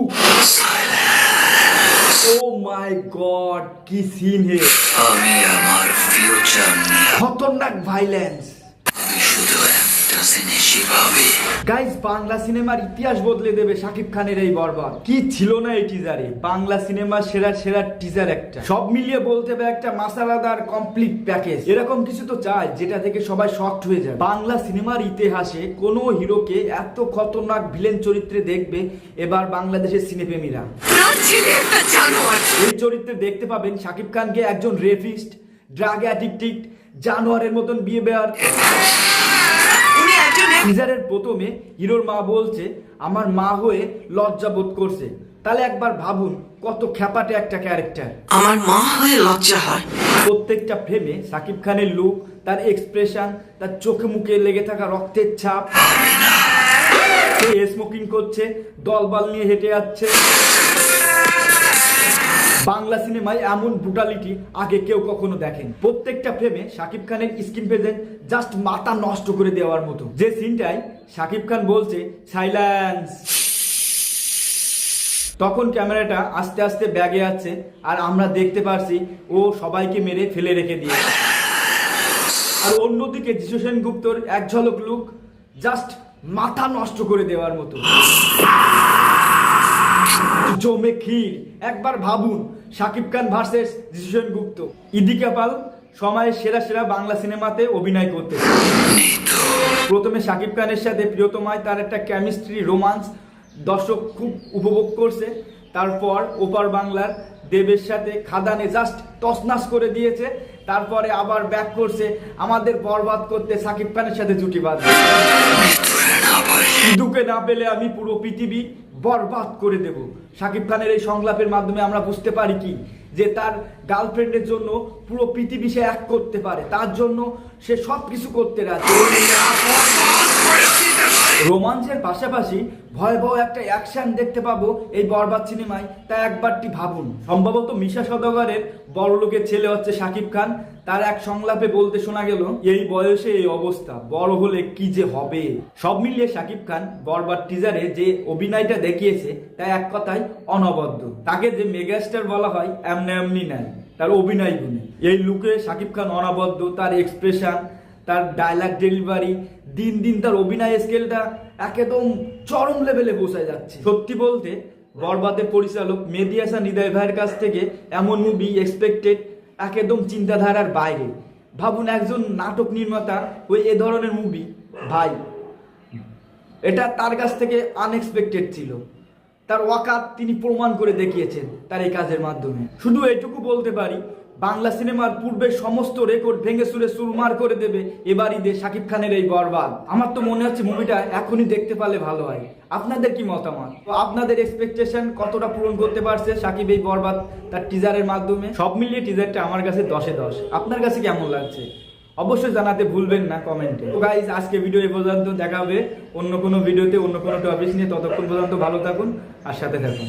Look, ও মাই god, কি scene হে। আমি আমার ফিউচার নিয়ে খতরনাক ভাইলেন্স। আমি শুধু একটা জিনিসই ভাবি, গাইস, বাংলা সিনেমার ইতিহাস বদলে দেবে শাকিব খানের এই বরবাদ। কি ছিল না এই টিজারে, বাংলা সিনেমার সেরা সেরা টিজার একটা। সব মিলিয়ে বলতে হবে একটা মাসালাদার কমপ্লিট প্যাকেজ। এরকম কিছু তো চাই যেটা থেকে সবাই শকড হয়ে যায়। বাংলা সিনেমার ইতিহাসে কোনো হিরোকে এত খতরনাক ভিলেন চরিত্রে দেখবে এবার বাংলাদেশের সিনেপ্রেমীরা। এই চরিত্রে দেখতে পাবেন শাকিব খানকে একজন রেপিস্ট, ড্রাগ অ্যাডিক্টেড জানোয়ারের মতন বিহেভিয়ার। টিজারের প্রথমে হিরোর মা বলছে আমার মা হয়ে লজ্জা বোধ করছে। তাহলে একবার ভাবুন কত খ্যাপাটে একটা ক্যারেক্টার। আমার মা হয়ে লজ্জা হয়। প্রত্যেকটা ফ্রেমে শাকিব খানের লুক, তার এক্সপ্রেশন, তার চোখে মুখে লেগে থাকা রক্তের ছাপ। সে স্মোকিং করছে, দলবল নিয়ে হেঁটে যাচ্ছে। বাংলা সিনেমায় এমন ব্রুটালিটি আগে কেউ কখনো দেখেন। প্রত্যেকটা ফ্রেমে শাকিব খানের স্ক্রিন প্রেজেন্স জাস্ট মাথা নষ্ট করে দেওয়ার মতো। যে সিনটাই শাকিব খান বলছে সাইলেন্স, তখন ক্যামেরাটা আস্তে আস্তে ব্যাগে আছে আর আমরা দেখতে পারছি ও সবাইকে মেরে ফেলে রেখে দিয়েছে। আর অন্যদিকে যিশু সেনগুপ্তর এক ঝলক লুক জাস্ট মাথা নষ্ট করে দেওয়ার মতো। জমে ক্ষীর। একবার ভাবুন শাকিব খান ভার্সেস যিশু সেনগুপ্ত। ইদিকা পাল সময়ের সেরা সেরা বাংলা সিনেমাতে অভিনয় করতে। প্রথমে শাকিব খানের সাথে প্রিয়তমায় তার একটা কেমিস্ট্রি, রোমান্স দর্শক খুব উপভোগ করছে। তারপর ওপার বাংলার দেবের সাথে খাদানে জাস্ট তছনাছ করে দিয়েছে। তারপরে আবার ব্যাক করছে আমাদের বরবাদ করতে শাকিব খানের সাথে জুটি বাঁধবে। ইদুকে না পেলে আমি পুরো পৃথিবী বরবাদ করে দেব। শাকিব খানের এই সংলাপের মাধ্যমে আমরা বুঝতে পারি কি যে তার গার্লফ্রেন্ডের জন্য পুরো পৃথিবী সে এক করতে পারে, তার জন্য সে সবকিছু করতে রাজি। রোমাঞ্চের পাশাপাশি ভয়াবহ একটা অ্যাকশন দেখতে পাবো এই বরবাদ সিনেমায়, তা একবারটি ভাবুন। সম্ভবত মিশা সওদাগরের বড়লোকের ছেলে হচ্ছে শাকিব খান। তার এক সংলাপে বলতে শোনা গেল এই বয়সে এই অবস্থা, বড় হলে কি যে হবে। সব মিলিয়ে শাকিব খান বরবাদ টিজারে যে অভিনয়টা দেখিয়েছে তা এক কথায় অনবদ্য। তাকে যে মেগাস্টার বলা হয় এমনি এমনি নাই, তার অভিনয় গুণে। এই লুকে শাকিব খান অনবদ্য, তার এক্সপ্রেশন, তার ডায়লগ ডেলিভারি, দিন দিন তার অভিনয় স্কেলটা একদম চরম লেভেলে পৌঁছায় যাচ্ছে। সত্যি বলতে বরবাদের পরিচালক মেহেদী হাসান হৃদয় ভাইয়ের কাছ থেকে এমন মুভি এক্সপেক্টেড একদম চিন্তাধারার বাইরে। ভাবুন একজন নাটক নির্মাতা ওই এ ধরনের মুভি, ভাই এটা তার কাছ থেকে আনএক্সপেক্টেড ছিল। তার ওয়াকাত তিনি প্রমাণ করে দেখিয়েছেন তার এই কাজের মাধ্যমে। শুধু এইটুকু বলতে পারি বাংলা সিনেমার পূর্বের সমস্ত রেকর্ড ভেঙে সুরে চুরমার করে দেবে এবার ঈদে শাকিব খানের এই বরবাদ। আমার তো মনে হচ্ছে মুভিটা এখনই দেখতে পারলে ভালো হয়। আপনাদের কি মতামত? তো আপনাদের এক্সপেকটেশন কতটা পূরণ করতে পারছে শাকিব এই বরবাদ তার টিজারের মাধ্যমে? সব মিলিয়ে টিজারটা আমার কাছে 10-এ 10। আপনার কাছে কেমন লাগছে অবশ্যই জানাতে ভুলবেন না কমেন্টে। তো গাইজ, আজকে ভিডিও এই পর্যন্ত। দেখা হবে অন্য কোনো ভিডিওতে অন্য কোনো টপিক নিয়ে। ততক্ষণ পর্যন্ত ভালো থাকুন আর সাথে থাকুন।